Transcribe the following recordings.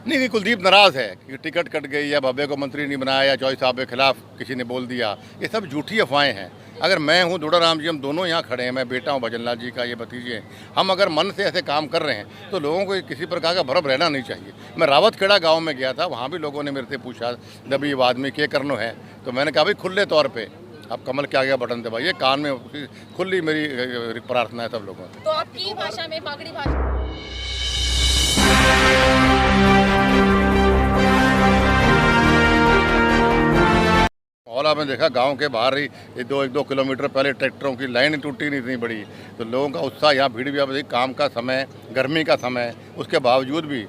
नहीं कि कुलदीप नाराज़ है कि टिकट कट गई या भव्य को मंत्री नहीं बनाया या चौधरी साहब के खिलाफ किसी ने बोल दिया, ये सब झूठी अफवाहें हैं। अगर मैं हूँ दुड़ाराम जी, हम दोनों यहाँ खड़े हैं, मैं बेटा हूँ भजन लाल जी का, ये भतीजे हैं, हम अगर मन से ऐसे काम कर रहे हैं तो लोगों को किसी प्रकार का भ्रम रहना नहीं चाहिए। मैं रावतखेड़ा गाँव में गया था, वहाँ भी लोगों ने मेरे से पूछा जब ये आदमी के करनो है, तो मैंने कहा भाई खुले तौर पर आप कमल के आगे बटन दबाइए, कान में खुली मेरी प्रार्थना है सब लोगों को। तो आपकी भाषा में बागड़ी भाषा औला में देखा गांव के बाहर ही एक दो किलोमीटर पहले ट्रैक्टरों की लाइन टूटी नहीं इतनी बड़ी, तो लोगों का उत्साह, यहाँ भीड़ भी अब काम का समय, गर्मी का समय, उसके बावजूद भी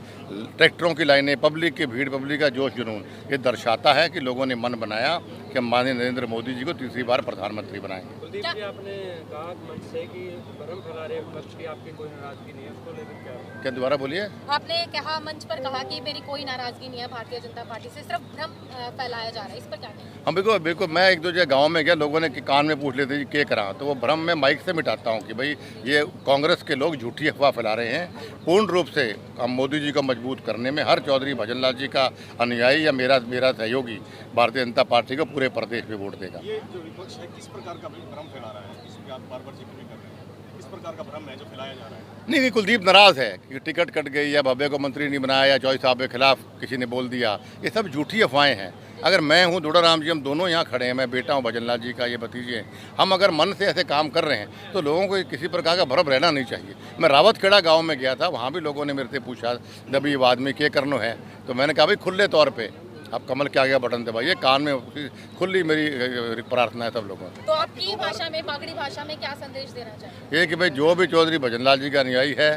ट्रैक्टरों की लाइनें, पब्लिक की भीड़, पब्लिक का जोश जुनून, ये दर्शाता है कि लोगों ने मन बनाया कि हम माननीय नरेंद्र मोदी जी को तीसरी बार प्रधानमंत्री बनाएंगे। कुलदीप जी, आपने कहा मंच से कि भ्रम फैला रहे विपक्ष की, आपकी कोई नाराजगी नहीं है, उसको लेकर क्या दोबारा बोलिए। आपने कहा मंच पर कहा कि मेरी कोई नाराजगी नहीं है भारतीय जनता पार्टी से, सिर्फ भ्रम फैलाया जा रहा है, इस पर क्या कहेंगे? हम बिल्कुल मैं एक दो जगह गाँव में गया, लोगों ने कान में पूछ लेते जी के करा, तो वो भ्रम मैं माइक से मिटाता हूँ कि भाई ये कांग्रेस के लोग झूठी अफवाह फैला रहे हैं। पूर्ण रूप से हम मोदी जी को मजबूत करने में हर चौधरी भजन लाल जी का अनुयायी या मेरा सहयोगी भारतीय जनता पार्टी को पूरे प्रदेश में वोट देगा। ये जो विपक्ष है किस प्रकार का भ्रम फैला रहा है, इसमें आप बार-बार जिक्र भी कर रहे हैं, किस प्रकार का भ्रम है जो फैलाया जा रहा है? नहीं कि कुलदीप नाराज़ है कि टिकट कट गई या भव्य को मंत्री नहीं बनाया या चौधरी साहब के खिलाफ किसी ने बोल दिया, ये सब झूठी अफवाहें हैं। अगर मैं हूँ दुड़ाराम जी, हम दोनों यहाँ खड़े हैं, मैं बेटा हूँ भजन लाल जी का, ये भतीजे हैं, हम अगर मन से ऐसे काम कर रहे हैं तो लोगों को किसी प्रकार का भ्रम रहना नहीं चाहिए। मैं रावतखेड़ा गाँव में गया था, वहाँ भी लोगों ने मेरे से पूछा जब ये आदमी के करनो है, तो मैंने कहा भाई खुले तौर पर आप कमल के आगे बटन दबाइए, कान में खुली मेरी प्रार्थना है सब लोगों को। तो आपकी भाषा में बागड़ी भाषा में क्या संदेश देना चाहिए? ये कि भाई जो भी चौधरी भजन लाल जी का अनुयायी है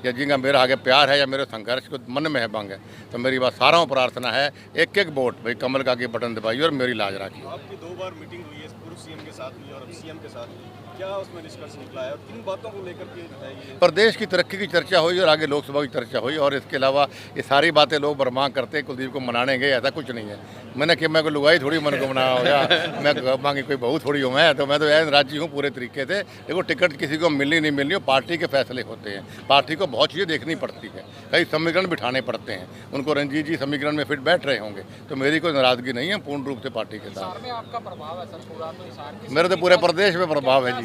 या जिनका मेरा आगे प्यार है या मेरे संघर्ष को मन में है भंग है, तो मेरी बात सारों प्रार्थना है, एक एक वोट भाई कमल के आगे बटन दबाइए और मेरी लाज रखिए। आपकी 2 बार मीटिंग हुई है, पूर्व सीएम के साथ हुई और अब सीएम के साथ हुई, क्या उसमें निष्कर्ष निकला है और किन बातों को लेकर के बताइए? प्रदेश की तरक्की की चर्चा हुई और आगे लोकसभा की चर्चा हुई, और इसके अलावा ये सारी बातें लोग बरमांग करते हैं कुलदीप को मनाने गए, ऐसा कुछ नहीं है। मैंने कि मैं कोई लुगाई थोड़ी मन को मना हो, या मैं मांगी कोई बहू थोड़ी हूँ, मैं तो ऐन राज्य हूँ पूरे तरीके से। देखो टिकट किसी को मिलनी नहीं मिलनी, पार्टी के फैसले होते हैं, पार्टी को बहुत चीज़ें देखनी पड़ती है, कई समीकरण बिठाने पड़ते हैं, उनको रणजीत जी समीकरण में फिट बैठ रहे होंगे, तो मेरी कोई नाराजगी नहीं है, पूर्ण रूप से पार्टी के साथ। आपका प्रभाव है सर पूरा, तो हिसार की मेरे तो पूरे प्रदेश में प्रभाव है जी।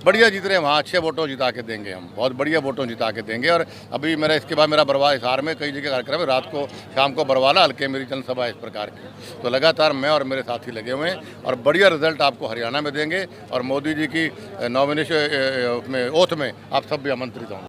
बढ़िया जीत रहे हैं वहाँ, अच्छे वोटों जिता के देंगे हम, बहुत बढ़िया वोटों जिता के देंगे। और अभी मेरा इसके बाद मेरा बरवा हिसार में कई जगह कार्यक्रम है, रात को शाम को बरवाला हल्के मेरी जनसभा इस प्रकार की, तो लगातार मैं और मेरे साथी लगे हुए हैं और बढ़िया रिजल्ट आपको हरियाणा में देंगे। और मोदी जी की नॉमिनेशन में ओथ में आप सब भी आमंत्रित होंगे।